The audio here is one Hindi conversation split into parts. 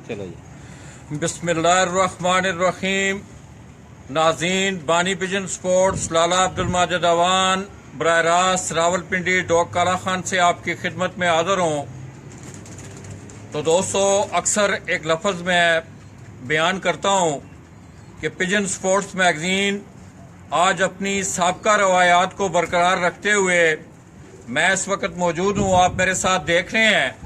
चलो जी। बिस्मिल्लाहिर्रहमानिर्रहीम। नाज़रीन, बानी पिजन स्पोर्ट्स लाला अब्दुल माजिद अवान बराह रास्त रावलपिंडी डॉग काला खान से आपकी खिदमत में हाजिर हूँ। तो दोस्तों, अक्सर एक लफ्ज़ में बयान करता हूँ कि पिजन स्पोर्ट्स मैगजीन आज अपनी साबका रवायात को बरकरार रखते हुए मैं इस वक्त मौजूद हूँ, आप मेरे साथ देख रहे हैं,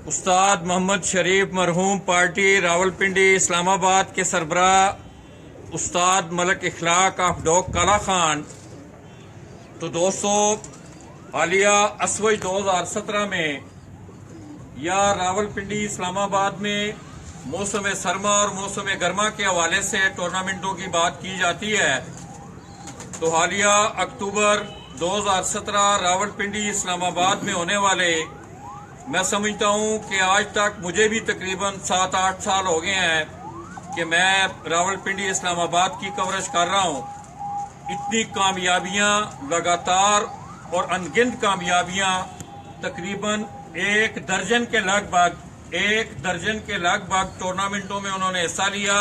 उस्ताद मोहम्मद शरीफ मरहूम पार्टी रावलपिंडी इस्लामाबाद के सरबराह उस्ताद मलिक इखलाक ऑफ डॉग काला खान। तो दोस्तों, हालिया असवज 2017 में या रावलपिंडी इस्लामाबाद में मौसम सरमा और मौसम गर्मा के हवाले से टूर्नामेंटों की बात की जाती है। तो हालिया अक्टूबर 2017 रावलपिंडी इस्लामाबाद में होने वाले, मैं समझता हूं कि आज तक मुझे भी तकरीबन 7-8 साल हो गए हैं कि मैं रावलपिंडी इस्लामाबाद की कवरेज कर रहा हूं। इतनी कामयाबियां लगातार और अनगिनत कामयाबियां, तकरीबन एक दर्जन के लगभग टूर्नामेंटों में उन्होंने हिस्सा लिया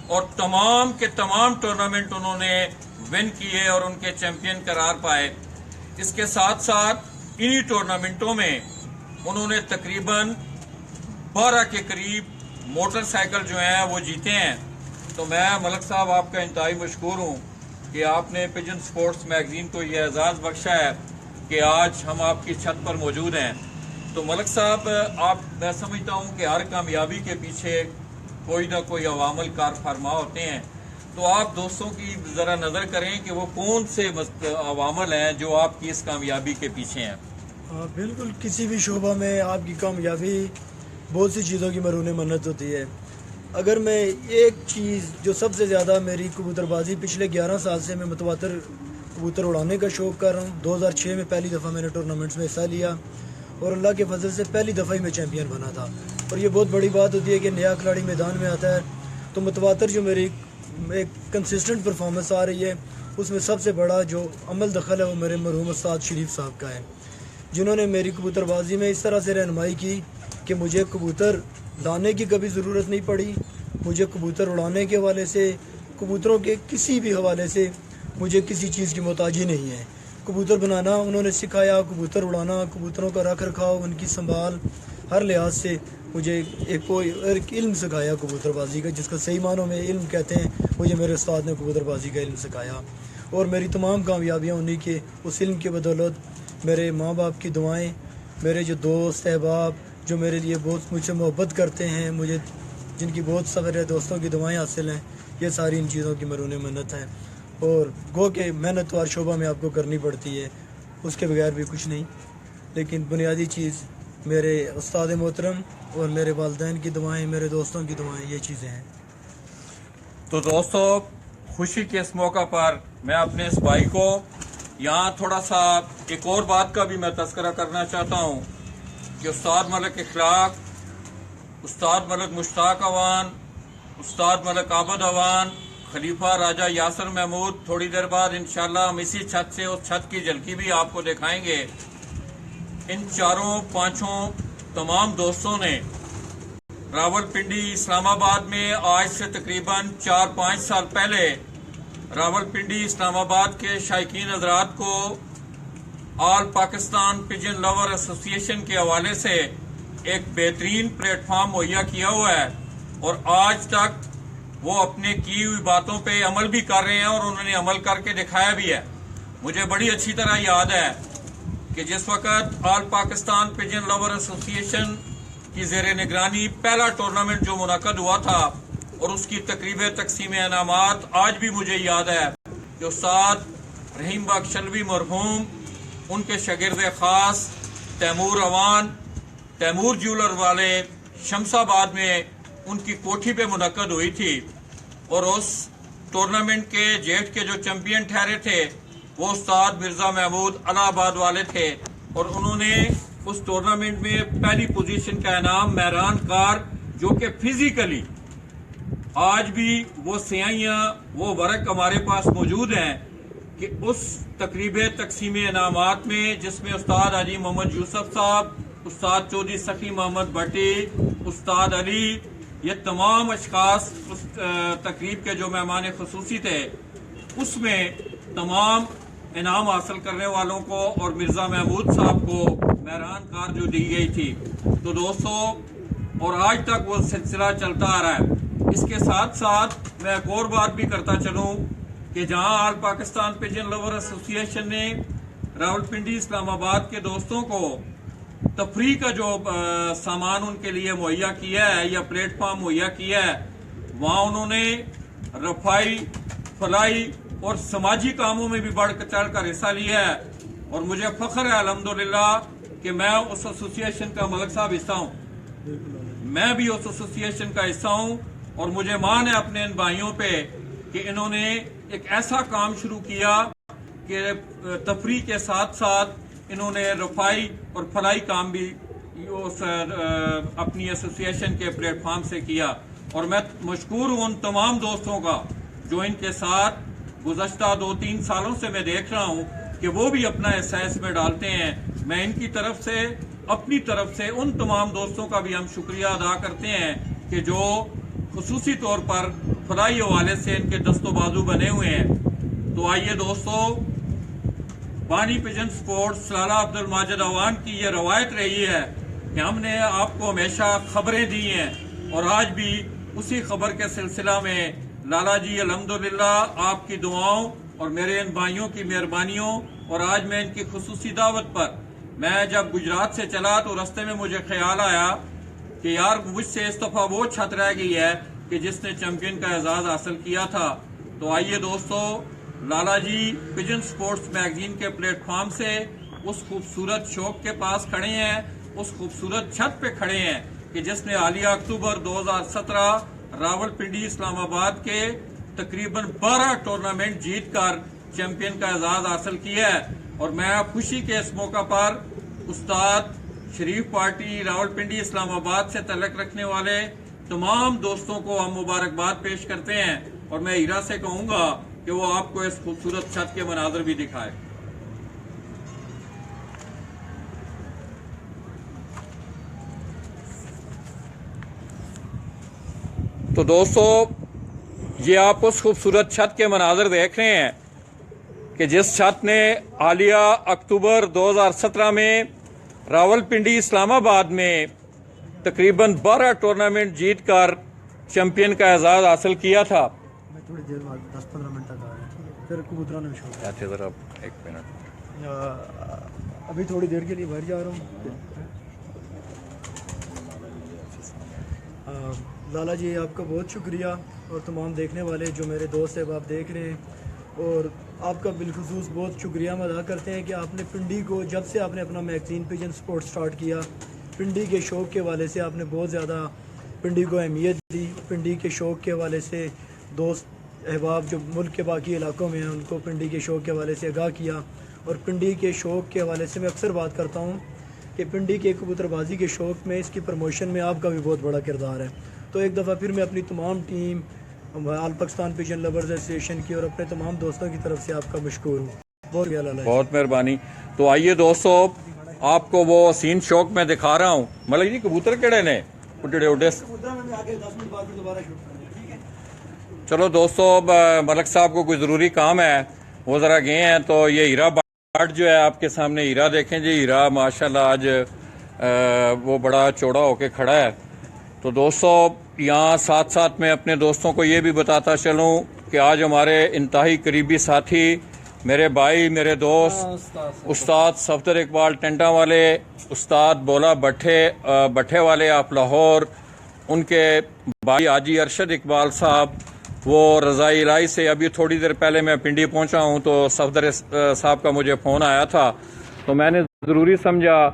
और तमाम के तमाम टूर्नामेंट उन्होंने विन किए और उनके चैंपियन करार पाए। इसके साथ साथ इन्हीं टूर्नामेंटों में उन्होंने तकरीबन 12 के करीब मोटरसाइकिल जो हैं वो जीते हैं। तो मैं मलिक साहब आपका इंतहाई मशकूर हूँ कि आपने पिजन स्पोर्ट्स मैगजीन को ये एजाज़ बख्शा है कि आज हम आपकी छत पर मौजूद हैं। तो मलिक साहब, मैं समझता हूँ कि हर कामयाबी के पीछे कोई ना कोई अवामल कार फरमा होते हैं। तो आप दोस्तों की ज़रा नज़र करें कि वो कौन से अवामल हैं जो आपकी इस कामयाबी के पीछे हैं। बिल्कुल, किसी भी शोबा में आपकी कामयाबी बहुत सी चीज़ों की मरून मन्नत होती है। अगर मैं एक चीज़ जो सबसे ज़्यादा मेरी कबूतरबाजी पिछले 11 साल से मैं मुतवातर कबूतर उड़ाने का शौक़ कर रहा हूँ। 2006 में पहली दफ़ा मैंने टूर्नामेंट्स में हिस्सा लिया और अल्लाह के फजल से पहली दफ़ा ही मैं चैम्पियन बना था। और ये बहुत बड़ी बात होती है कि नया खिलाड़ी मैदान में आता है तो मुतवातर जो मेरी एक कंसिस्टेंट परफॉर्मेंस आ रही है, उसमें सबसे बड़ा जो अमल दखल है वो मेरे मरहूम उस्ताद शरीफ साहब का है, जिन्होंने मेरी कबूतरबाजी में इस तरह से रहनुमाई की कि मुझे कबूतर लाने की कभी ज़रूरत नहीं पड़ी। मुझे कबूतर उड़ाने के हवाले से, कबूतरों के किसी भी हवाले से मुझे किसी चीज़ की मोहताजी नहीं है। कबूतर बनाना उन्होंने सिखाया, कबूतर उड़ाना, कबूतरों का रख रखाव, उनकी संभाल, हर लिहाज से मुझे एक इल्म सिखाया कबूतरबाजी का, जिसका सही मानों में इल्म कहते हैं। मुझे मेरे उस्ताद ने कबूतरबाजी का इल्म सिखाया और मेरी तमाम कामयाबियाँ उन्हीं के उस इल्म की बदौलत, मेरे माँ बाप की दुआएं, मेरे जो दोस्त अहबाब जो मेरे लिए बहुत मुझसे मोहब्बत करते हैं, मुझे जिनकी बहुत सारे दोस्तों की दुआएं हासिल हैं, ये सारी इन चीज़ों की मरून मन्नत है। और गो के मेहनत तो हर शोबा में आपको करनी पड़ती है, उसके बगैर भी कुछ नहीं। लेकिन बुनियादी चीज़ मेरे उस्ताद मोहतरम और मेरे वालिदैन की दुआएं, मेरे दोस्तों की दुआएं, ये चीज़ें हैं। तो दोस्तों, खुशी के इस मौका पर मैं अपने इस भाई को यहाँ थोड़ा सा एक और बात का भी मैं तस्करा करना चाहता हूँ कि उस्ताद मलिक इखलाक, उस्ताद मलिक मुश्ताक अवान, उस्ताद मलिक आबद अवान, खलीफा राजा यासर महमूद, थोड़ी देर बाद इंशाल्लाह हम इसी छत से उस छत की झलकी भी आपको दिखाएंगे। इन चारों पांचों तमाम दोस्तों ने रावलपिंडी इस्लामाबाद में आज से तकरीबन 4-5 साल पहले रावलपिंडी इस्लामाबाद के शायकीन हजरात को all Pakistan pigeon lover association के हवाले से एक बेहतरीन प्लेटफॉर्म मुहैया किया हुआ है और आज तक वो अपने की हुई बातों पे अमल भी कर रहे हैं और उन्होंने अमल करके दिखाया भी है। मुझे बड़ी अच्छी तरह याद है कि जिस वक्त all Pakistan pigeon lover association की ज़ेरे निगरानी पहला टूर्नामेंट जो मुनक़द हुआ था और उसकी तकरीब तकसीम इनामात आज भी मुझे याद है कि उस्ताद रहीम बख्शलवी मरहूम, उनके शागिर्द खास तैमूर अवान, तैमूर ज्वेलर वाले शमसाबाद में उनकी कोठी पे मुनक़द हुई थी और उस टूर्नामेंट के जेठ के जो चैंपियन ठहरे थे वो उस्ताद मिर्जा महमूद इलाहाबाद वाले थे और उन्होंने उस टूर्नामेंट में पहली पोजीशन का इनाम मेहरान कार, जो कि फिजिकली आज भी वो स्याहियां, वो वर्क हमारे पास मौजूद हैं कि उस तकरीब तकसीम इनामात में जिसमें उस्ताद हाजी मोहम्मद यूसुफ साहब, उस्ताद चौधरी सखी मोहम्मद भट्टी, उस्ताद अली, ये तमाम अशखास उस तकरीब के जो मेहमान खसूसी थे उसमें तमाम इनाम हासिल करने वालों को और मिर्ज़ा महमूद साहब को मेहरान कार जो दी गई थी। तो दोस्तों, और आज तक वो सिलसिला चलता आ रहा है। इसके साथ साथ मैं एक और बात भी करता चलूं कि जहां all Pakistan pigeon lover association ने रावलपिंडी इस्लामाबाद के दोस्तों को तफरी का जो सामान उनके लिए मुहैया किया है या प्लेटफॉर्म मुहैया किया है, वहां उन्होंने रफाई, फलाई और समाजी कामों में भी बढ़ चढ़ कर हिस्सा लिया है। और मुझे फख्र है अल्हम्दुलिल्लाह कि मैं उस एसोसिएशन का मलिक साहब हिस्सा हूँ, मैं भी उस एसोसिएशन का हिस्सा हूँ। और मुझे मान है अपने इन भाइयों पे कि इन्होंने एक ऐसा काम शुरू किया कि तफरी के साथ साथ इन्होंने रफाई और फलाई काम भी उस अपनी एसोसिएशन के प्लेटफॉर्म से किया। और मैं मशकूर हूँ उन तमाम दोस्तों का जो इनके साथ गुज़श्ता 2-3 सालों से मैं देख रहा हूँ कि वो भी अपना हिस्सा इसमें डालते हैं। मैं इनकी तरफ से, अपनी तरफ से उन तमाम दोस्तों का भी हम शुक्रिया अदा करते हैं कि जो खुसूसी तौर पर फलाई हवाले से इनके दस्तों बाजू बने हुए हैं। तो आइए दोस्तों, बानी पिजन स्पोर्ट्स लाला अब्दुल माजिद अवान की ये रवायत रही है कि हमने आपको हमेशा खबरें दी हैं और आज भी उसी खबर के सिलसिला में लाला जी अल्हम्दुलिल्लाह आपकी दुआओं और मेरे इन भाइयों की मेहरबानियों और आज मैं इनकी खुसूसी दावत पर, मैं जब गुजरात से चला तो रास्ते में मुझे ख्याल आया कि यार मुझसे इस दफा वो छत रह गई है कि जिसने चैंपियन का एजाज हासिल किया था। तो आइए दोस्तों, लाला जी पिजन स्पोर्ट्स मैगजीन के प्लेटफॉर्म से उस खूबसूरत शौक के पास खड़े हैं, उस खूबसूरत छत पे खड़े हैं कि जिसने हालिया अक्टूबर 2017 रावलपिंडी इस्लामाबाद के तकरीबन 12 टूर्नामेंट जीतकर चैंपियन का एजाज हासिल किया है। और मैं खुशी के इस मौका पर उस्ताद शरीफ पार्टी रावलपिंडी इस्लामाबाद से तल्लुक़ रखने वाले तमाम दोस्तों को हम मुबारकबाद पेश करते हैं। और मैं हीरा से कहूंगा कि वो आपको इस खूबसूरत छत के मनाजर भी दिखाए। तो दोस्तों, ये आप उस खूबसूरत छत के मनाजर देख रहे हैं कि जिस छत ने हालिया अक्टूबर 2017 में रावलपिंडी इस्लामाबाद में तकरीबन 12 टूर्नामेंट जीतकर चैंपियन का एजाज हासिल किया था। मैं थोड़ी देर बाद 10-15 मिनट तक आ रहा हूँ, फिर कबूतरा में शो जरा एक मिनट, अभी थोड़ी देर के लिए बाहर जा रहा हूँ। लाला जी आपका बहुत शुक्रिया और तमाम देखने वाले जो मेरे दोस्त हैं आप देख रहे हैं, और आपका बिलखुसूस बहुत शुक्रिया हम अदा करते हैं कि आपने पिंडी को, जब से आपने अपना मैगजीन पिजन स्पोर्ट्स स्टार्ट किया, पिंडी के शौक़ के हवाले से आपने बहुत ज़्यादा पिंडी को अहमियत दी। पिंडी के शौक़ के हवाले से दोस्त अहबाब जो मुल्क के बाकी इलाकों में हैं उनको पिंडी के शौक़ के हवाले से आगाह किया। और पिंडी के शौक़ के हवाले से मैं अक्सर बात करता हूँ कि पिंडी के कबूतरबाजी के शौक़ में, इसकी प्रमोशन में आपका भी बहुत बड़ा किरदार है। तो एक दफ़ा फिर मैं अपनी तमाम team, all Pakistan pigeon lovers association की और अपने तमाम दोस्तों की तरफ से आपका मशकूर हूँ। बहुत मेहरबानी। तो आइए दोस्तों, आपको वो सीन शौक में दिखा रहा हूँ। मतलब जी कबूतर केड़े ने उड़े उड़े। चलो दोस्तों, मलिक साहब को कोई ज़रूरी काम है, वो ज़रा गए हैं। तो ये हीरा बाट जो है आपके सामने, हीरा देखें जी, हीरा माशाल्लाह आज वो बड़ा चौड़ा होके खड़ा है। तो दोस्तों, यहाँ साथ साथ मैं अपने दोस्तों को ये भी बताता चलूँ कि आज हमारे इंतहाई करीबी साथी, मेरे भाई, मेरे दोस्त उस्ताद सफदर इकबाल टेंटा वाले, उस्ताद बोला भट्टे वाले आप लाहौर, उनके भाई हाजी अरशद इकबाल साहब, वो रज़ाई इलाही से अभी थोड़ी देर पहले मैं पिंडी पहुंचा हूं तो सफदर साहब का मुझे फ़ोन आया था। तो मैंने ज़रूरी समझा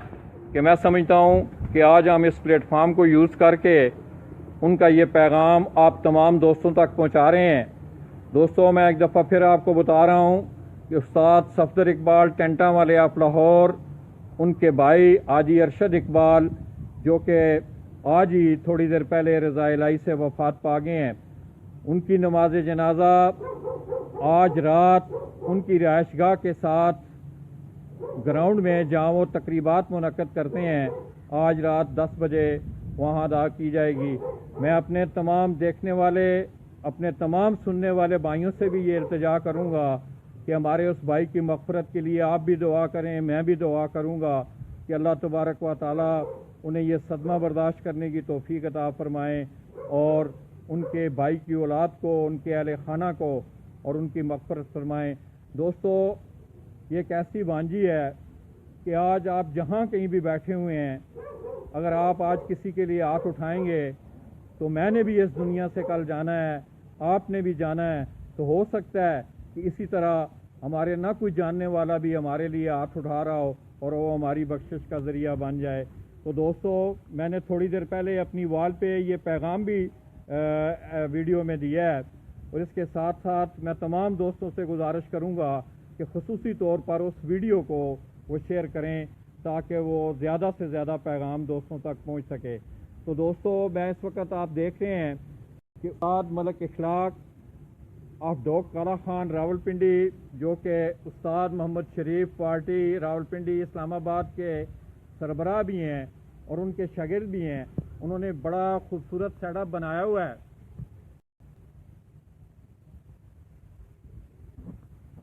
कि मैं समझता हूं कि आज हम इस प्लेटफार्म को यूज़ करके उनका ये पैगाम आप तमाम दोस्तों तक पहुंचा रहे हैं। दोस्तों, मैं एक दफ़ा फिर आपको बता रहा हूं कि उस्ताद सफदर इकबाल टेंटा वाले आप लाहौर, उनके भाई हाजी अरशद इकबाल जो कि आज ही थोड़ी देर पहले रज़ा इलाही से वफ़ात पा गए हैं, उनकी नमाज जनाजा आज रात उनकी रिहाइशगाह के साथ ग्राउंड में जहाँ वो तकरीबात मुनक्कद करते हैं आज रात 10 बजे वहाँ अदा की जाएगी। मैं अपने तमाम देखने वाले, अपने तमाम सुनने वाले भाइयों से भी ये इल्तिजा करूँगा कि हमारे उस भाई की मग़फ़िरत के लिए आप भी दुआ करें, मैं भी दुआ करूँगा कि अल्लाह तबारक व तआला उन्हें ये सदमा बर्दाश्त करने की तौफ़ीक अता फ़रमाएँ और उनके भाई की औलाद को, उनके अहले खाना को और उनकी मग़फ़िरत फरमाएँ। दोस्तों, ये एक ऐसी भांजी है कि आज आप जहाँ कहीं भी बैठे हुए हैं, अगर आप आज किसी के लिए हाथ उठाएंगे तो मैंने भी इस दुनिया से कल जाना है, आपने भी जाना है, तो हो सकता है कि इसी तरह हमारे ना कोई जानने वाला भी हमारे लिए हाथ उठा रहा हो और वो हमारी बख्शिश का ज़रिया बन जाए। तो दोस्तों, मैंने थोड़ी देर पहले अपनी वॉल पे ये पैगाम भी वीडियो में दिया है और इसके साथ साथ मैं तमाम दोस्तों से गुजारिश करूँगा कि ख़ुसूसी तौर पर उस वीडियो को वो शेयर करें ताकि वो ज़्यादा से ज़्यादा पैगाम दोस्तों तक पहुँच सके। तो दोस्तों, मैं इस वक्त आप देख रहे हैं कि उस्ताद मलिक इखलाक ऑफ डॉग काला खान रावलपिंडी, जो कि उस्ताद मोहम्मद शरीफ पार्टी रावलपिंडी इस्लामाबाद के सरबराह भी हैं और उनके शागिर्द भी हैं, उन्होंने बड़ा खूबसूरत सेटअप बनाया हुआ है।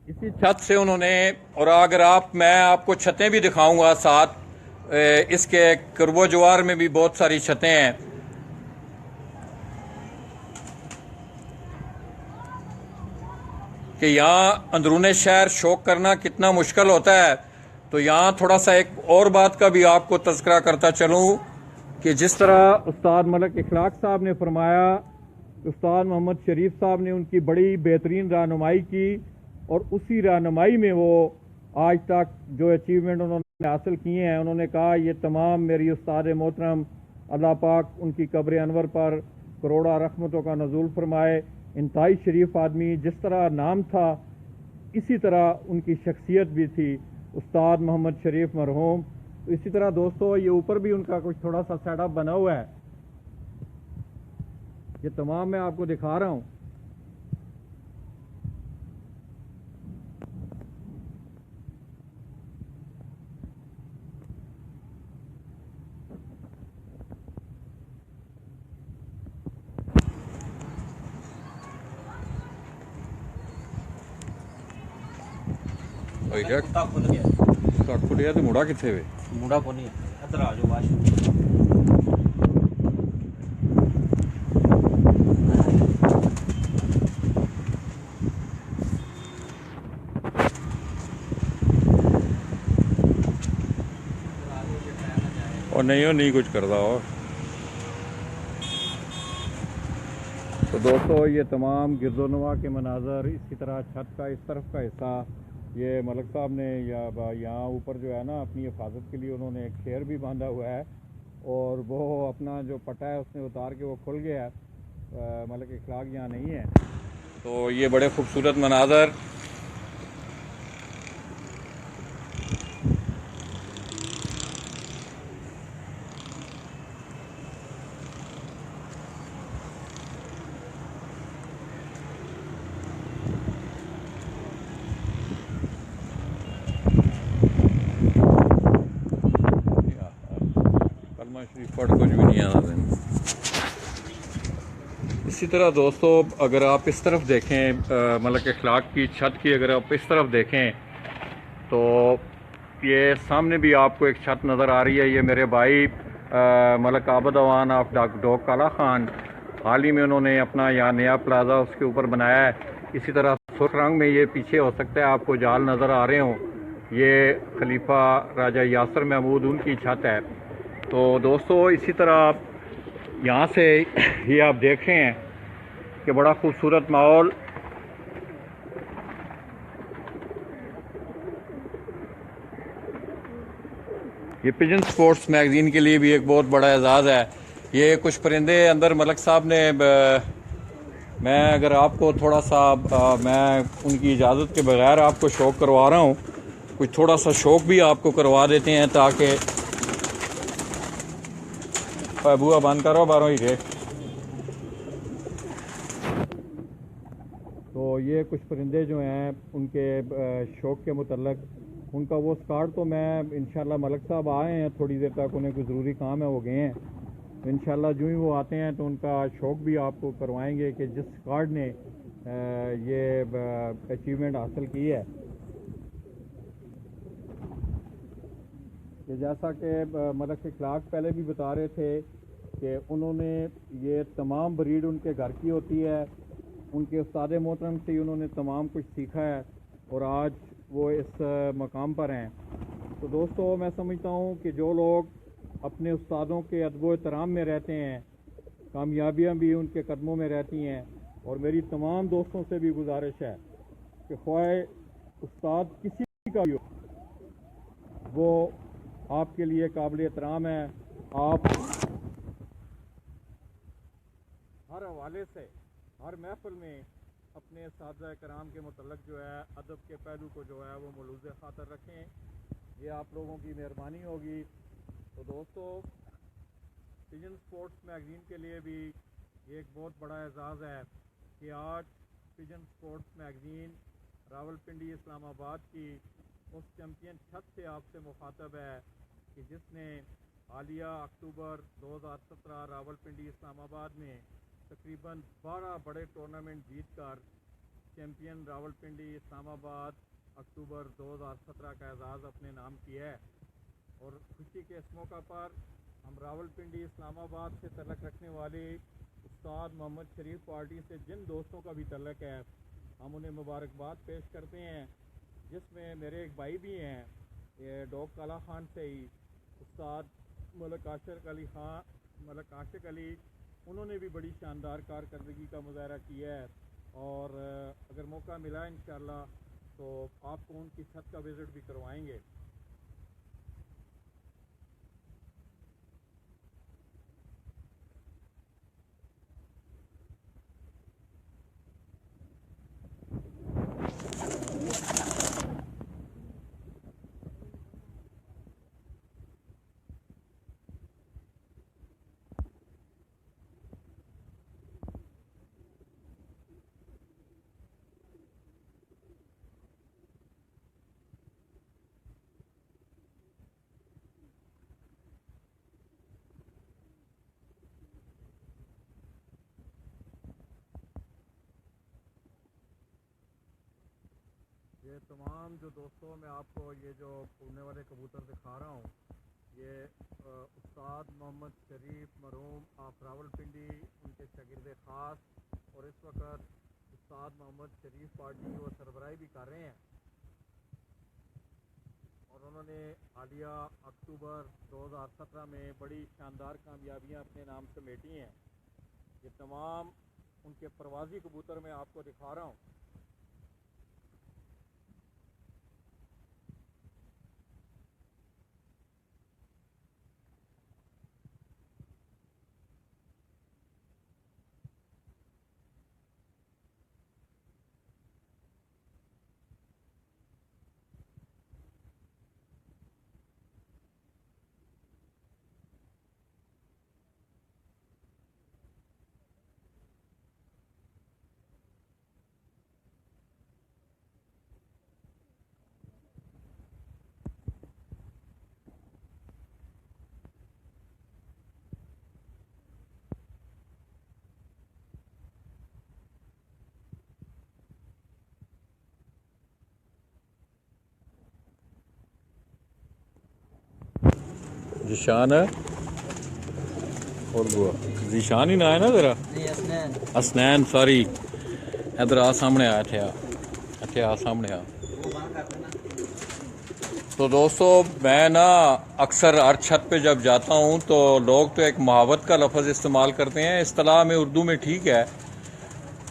इसी छत से उन्होंने, और अगर मैं आपको छतें भी दिखाऊंगा साथ, इसके करबो जवार में भी बहुत सारी छतें हैं। कि यहाँ अंदरूने शहर शौक करना कितना मुश्किल होता है। तो यहाँ थोड़ा सा एक और बात का भी आपको तज़किरा करता चलूँ कि जिस तरह उस्ताद मलिक इखलाक साहब ने फरमाया, उस्ताद मोहम्मद शरीफ साहब ने उनकी बड़ी बेहतरीन रहनुमाई की और उसी रहनुमाई में वो आज तक जो अचीवमेंट उन्होंने हासिल किए हैं, उन्होंने कहा ये तमाम मेरी उस्ताद मोहतरम, अल्लाह पाक उनकी कब्र अनवर पर करोड़ा रहमतों का नज़ूल फरमाए। इंतहाई शरीफ आदमी, जिस तरह नाम था इसी तरह उनकी शख्सियत भी थी, उस्ताद मोहम्मद शरीफ मरहूम। तो इसी तरह दोस्तों, ये ऊपर भी उनका कुछ थोड़ा सा सेटअप बना हुआ है, ये तमाम मैं आपको दिखा रहा हूँ। कुत्ता खुल गया, खुलिया तो मुड़ा किथे वे? मुड़ा को नहीं है, इधर आ जाओ वाश। और नहीं कुछ करता हो। तो दोस्तों, ये तमाम गिरदोनवा के मनाजर, इसी तरह छत का इस तरफ का हिस्सा, ये मलिक साहब ने या यहाँ ऊपर जो है ना, अपनी हिफाजत के लिए उन्होंने एक शेर भी बांधा हुआ है और वो अपना जो पट्टा है उसने उतार के वो खुल गया है। मलिक इखलाक यहाँ नहीं है। तो ये बड़े खूबसूरत मनाजर। पढ़ कुछ भी नहीं आता। इसी तरह दोस्तों, अगर आप इस तरफ देखें, मलिक इखलाक की छत की अगर आप इस तरफ देखें तो ये सामने भी आपको एक छत नज़र आ रही है। ये मेरे भाई मलिक आबद अवान ऑफ डॉग काला खान, हाल ही में उन्होंने अपना यहाँ नया प्लाजा उसके ऊपर बनाया है। इसी तरह सुर्ख रंग में ये पीछे हो सकता है आपको जाल नज़र आ रहे हों, ये खलीफा राजा यासर महमूद उनकी छत है। तो दोस्तों, इसी तरह यहाँ से ये आप देख रहे हैं कि बड़ा खूबसूरत माहौल। ये पिजन स्पोर्ट्स मैगज़ीन के लिए भी एक बहुत बड़ा एजाज़ है। ये कुछ परिंदे अंदर मलिक साहब ने, मैं अगर आपको थोड़ा सा मैं उनकी इजाज़त के बगैर आपको शौक़ करवा रहा हूँ, कुछ थोड़ा सा शौक़ भी आपको करवा देते हैं ताकि बुआ बंद करो बारों ही के। तो ये कुछ परिंदे जो हैं उनके शौक़ के मुतल्लक उनका वो स्कार्ड तो मैं इंशाल्लाह मलक साहब आए हैं, थोड़ी देर तक उन्हें कोई ज़रूरी काम है वो गए हैं, तो इंशाल्लाह जो ही वो आते हैं तो उनका शौक भी आपको करवाएंगे कि जिस स्कार्ड ने ये अचीवमेंट हासिल की है। कि जैसा कि मलक इखलाक पहले भी बता रहे थे कि उन्होंने ये तमाम ब्रीड उनके घर की होती है, उनके उस्ताद मोहतरम से ही उन्होंने तमाम कुछ सीखा है और आज वो इस मकाम पर हैं। तो दोस्तों मैं समझता हूँ कि जो लोग अपने उस्तादों के अदब एहतराम में रहते हैं, कामयाबियाँ भी उनके कदमों में रहती हैं। और मेरी तमाम दोस्तों से भी गुजारिश है कि ख्वाह उस्ताद किसी का भी हो, वो आपके लिए काबिल एहतराम है। आप हर हवाले से हर महफिल में अपने सादा कराम के मुतल्लक जो है अदब के पहलू को जो है वो मलूज़ खातर रखें, ये आप लोगों की मेहरबानी होगी। तो दोस्तों पिजन स्पोर्ट्स मैगज़ीन के लिए भी ये एक बहुत बड़ा एजाज़ है कि आज pigeon sports magazine Rawalpindi Islamabad की उस चैम्पियन छत से आपसे मुखातब है कि जिसने हालिया अक्टूबर 2017 रावलपिंडी इस्लामाबाद में तकरीबन 12 बड़े टूर्नामेंट जीतकर चैम्पियन रावलपिंडी इस्लामाबाद अक्टूबर 2017 का एजाज़ अपने नाम किया है। और खुशी के इस मौका पर हम रावलपिंडी इस्लामाबाद से तल्लक रखने वाले उस्ताद मोहम्मद शरीफ पार्टी से जिन दोस्तों का भी तल्लक है, हम उन्हें मुबारकबाद पेश करते हैं, जिसमें मेरे एक भाई भी हैं, ये डॉग काला खान से ही उस्ताद मलक आशिक अली, उन्होंने भी बड़ी शानदार कारकर्दगी का मुजाहरा किया है। और अगर मौका मिला इंशाअल्लाह तो आपको उनकी छत का विज़िट भी करवाएंगे। ये तमाम जो दोस्तों मैं आपको ये जो उड़ने वाले कबूतर दिखा रहा हूँ, ये उस्ताद मोहम्मद शरीफ मरहूम आप रावलपिंडी उनके शागिर्द ख़ास और इस वक्त उस्ताद मोहम्मद शरीफ पार्टी वो सरबराही भी कर रहे हैं। और उन्होंने हालिया अक्टूबर 2017 में बड़ी शानदार कामयाबियाँ अपने नाम समेटी हैं। ये तमाम उनके परवाज़ी कबूतर मैं आपको दिखा रहा हूँ। जिशान है और बुआ जिशान ही ना है ना तेरा, असनैन सॉरी, इधर आ सामने आ, अच्छे आ सामने आ। तो दोस्तों मैं ना अक्सर हर छत पे जब जाता हूँ तो लोग तो एक मुहावत का लफ्ज़ इस्तेमाल करते हैं, इस्तिलाह में उर्दू में ठीक है,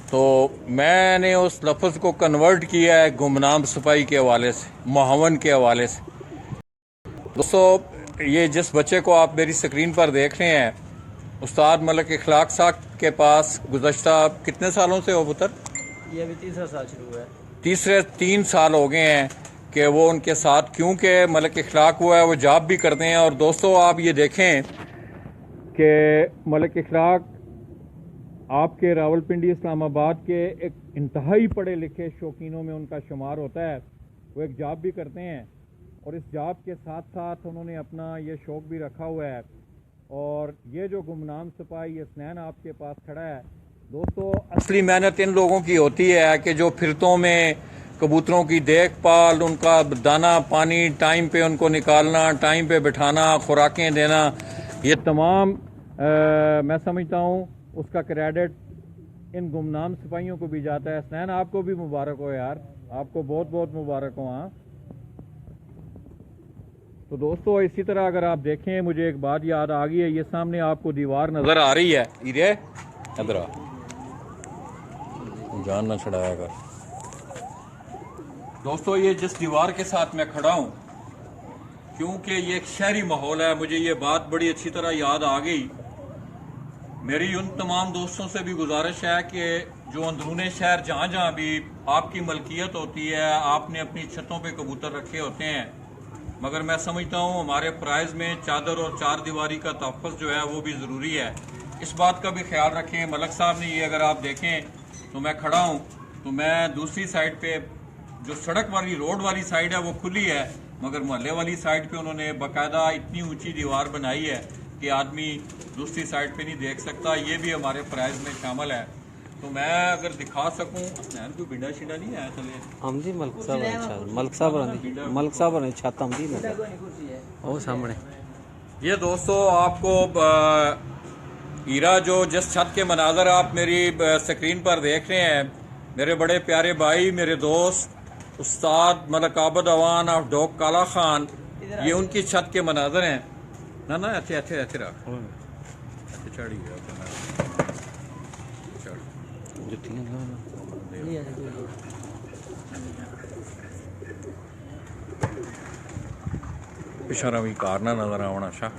तो मैंने उस लफ्ज़ को कन्वर्ट किया है गुमनाम सिपाही के हवाले से, मुहावन के हवाले से। दोस्तों ये जिस बच्चे को आप मेरी स्क्रीन पर देख रहे हैं, उस्ताद मलक इखलाक साहब के पास गुज़श्ता कितने सालों से हो पुत्र? ये अभी तीसरा साल शुरू हुआ है। तीसरे 3 साल हो गए हैं कि वो उनके साथ, क्योंकि मलक इखलाक हुआ है वो जॉब भी करते हैं। और दोस्तों आप ये देखें कि मलक इखलाक आपके रावलपिंडी इस्लामाबाद के एक इंतहाई पढ़े लिखे शौकीनों में उनका शुमार होता है। वो एक जॉब भी करते हैं और इस जॉब के साथ साथ उन्होंने अपना ये शौक़ भी रखा हुआ है। और ये जो गुमनाम सिपाही हसनैन आपके पास खड़ा है दोस्तों, असली मेहनत इन लोगों की होती है कि जो फिरतों में कबूतरों की देखभाल, उनका दाना पानी टाइम पे उनको निकालना, टाइम पे बिठाना, खुराकें देना, ये तमाम मैं समझता हूँ उसका क्रेडिट इन गुमनाम सिपाहियों को भी जाता है। हसनैन आपको भी मुबारक हो यार, आपको बहुत बहुत मुबारक हो। हाँ तो दोस्तों इसी तरह अगर आप देखें, मुझे एक बात याद आ गई है, ये सामने आपको दीवार नज़र आ रही है, इरे इधर आ, जान ना छड़ाया कर दोस्तों। ये जिस दीवार के साथ मैं खड़ा हूँ, क्योंकि ये एक शहरी माहौल है, मुझे ये बात बड़ी अच्छी तरह याद आ गई। मेरी उन तमाम दोस्तों से भी गुजारिश है कि जो अंदरूने शहर जहाँ जहाँ भी आपकी मलकियत होती है, आपने अपनी छतों पे कबूतर रखे होते हैं, मगर मैं समझता हूँ हमारे प्राइज में चादर और चार दीवारी का तहफ़्फ़ुज़ जो है वो भी ज़रूरी है। इस बात का भी ख्याल रखें। मलक साहब ने ये अगर आप देखें तो मैं खड़ा हूँ, तो मैं दूसरी साइड पे जो सड़क वाली रोड वाली साइड है वो खुली है, मगर मोहल्ले वाली साइड पे उन्होंने बाकायदा इतनी ऊंची दीवार बनाई है कि आदमी दूसरी साइड पे नहीं देख सकता। ये भी हमारे प्राइज में शामिल है। तो मैं अगर दिखा सकूं, कोई बिंडा शिंडा नहीं आया चले हमदी मलक साहब ने छत हमदी वो सामने। ये दोस्तों आपको हीरा जो जिस छत के मनाजर आप मेरी स्क्रीन पर देख रहे हैं, मेरे बड़े प्यारे भाई, मेरे दोस्त उस्ताद मलक आबद अवान ऑफ डॉग काला खान, ये उनकी छत के मनाजर हैं ना। ना अच्छे अच्छे अच्छे रख अच्छे चढ़ी पिछा रवी कार ना नजर आना शाह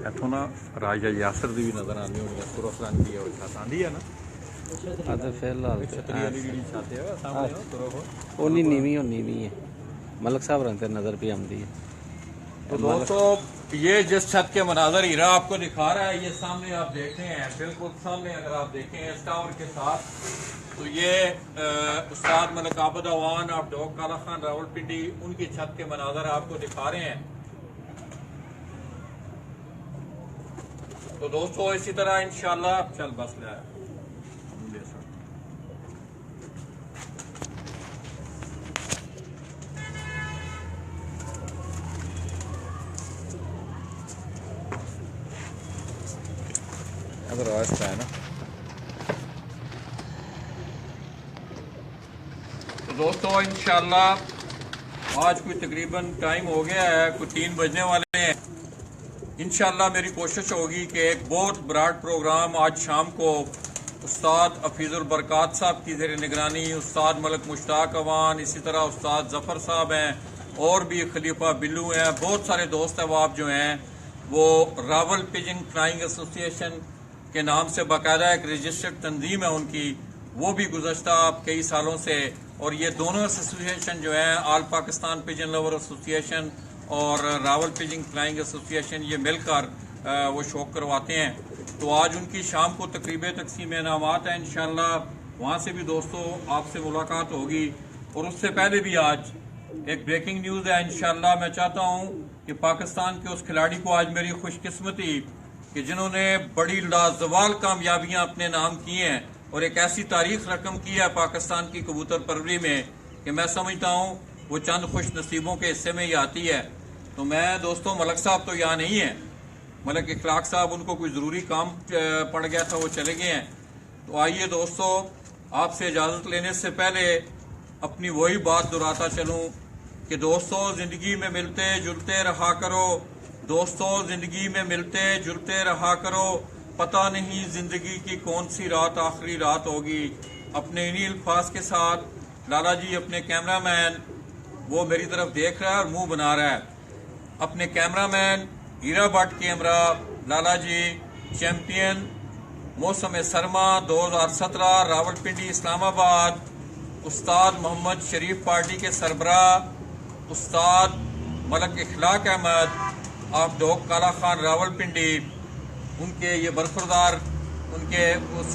इतों ना राजा यासर की भी नजर आती होनी, तुरफरन की छत आती है ना। फिलहाल छतरी वाली जी छत है सामने तुरफ ओनी नीवी और नीवी है, मलक साहब रंग नजर भी आती है। तो दोस्तों ये जिस छत के मनाजर हीरा आपको दिखा रहा है, ये सामने आप देख रहे हैं, बिल्कुल सामने अगर आप देखें इस टावर के साथ, तो ये उस्ताद मलक आबद अवान ऑफ डॉग काला खान रावलपिंडी, उनकी छत के मनाजर आपको दिखा रहे हैं। तो दोस्तों इसी तरह इंशाल्लाह चल बस ले रास्ता है ना। तो दोस्तों इंशाल्लाह आज कोई तकरीबन टाइम हो गया है, कोई 3 बजने वाले हैं। इंशाल्लाह मेरी कोशिश होगी कि एक बहुत ब्रॉड प्रोग्राम आज शाम को उस्ताद हफीजुल बरकात साहब की ज़ेर निगरानी, उस्ताद मलक मुश्ताक अवान, इसी तरह उस्ताद जफर साहब हैं, और भी खलीफा बिल्लू हैं, बहुत सारे दोस्त अहबाब जो हैं वो रावल पिजन फ्लाइंग एसोसिएशन के नाम से बाकायदा एक रजिस्टर्ड तंजीम है उनकी, वो भी गुज़श्ता कई सालों से, और ये दोनों एसोसिएशन जो है all Pakistan pigeon lover association और रावल पिजन फ्लाइंग एसोसिएशन, ये मिलकर वो शौक करवाते हैं। तो आज उनकी शाम को तकरीब तकसीम इनामात है, इंशाल्लाह वहाँ से भी दोस्तों आपसे मुलाकात होगी। और उससे पहले भी आज एक ब्रेकिंग न्यूज़ है। इंशाल्लाह मैं चाहता हूँ कि पाकिस्तान के उस खिलाड़ी को आज मेरी खुशकिस्मती कि जिन्होंने बड़ी लाजवाल कामयाबियां अपने नाम की हैं और एक ऐसी तारीख रकम की है पाकिस्तान की कबूतर परवरी में कि मैं समझता हूँ वो चंद खुश नसीबों के हिस्से में ही आती है। तो मैं दोस्तों, मलक साहब तो यहाँ नहीं है, मलक इखलाक साहब, उनको कोई ज़रूरी काम पड़ गया था, वो चले गए हैं। तो आइए दोस्तों, आपसे इजाज़त लेने से पहले अपनी वही बात दोहराता चलूँ कि दोस्तों ज़िंदगी में मिलते जुलते रहा करो, दोस्तों जिंदगी में मिलते जुलते रहा करो, पता नहीं जिंदगी की कौन सी रात आखिरी रात होगी। अपने इन्हीं अल्फाज के साथ लाला जी, अपने कैमरामैन, वो मेरी तरफ देख रहा है और मुंह बना रहा है, अपने कैमरामैन हीरा भट्ट कैमरा, लाला जी चैंपियन मौसम सरमा 2017 रावलपिंडी इस्लामाबाद, उस्ताद मोहम्मद शरीफ पार्टी के सरबराह उस्ताद मलक इखलाक अहमद आप डॉग काला खान रावलपिंडी, उनके ये बरखुरदार, उनके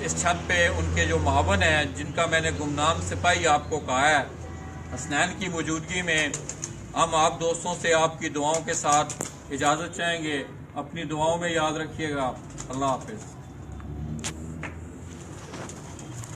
इस छत पे उनके जो मावन हैं, जिनका मैंने गुमनाम सिपाही आपको कहा है, हसनैन की मौजूदगी में हम आप दोस्तों से आपकी दुआओं के साथ इजाज़त चाहेंगे। अपनी दुआओं में याद रखिएगा। अल्लाह हाफिज़।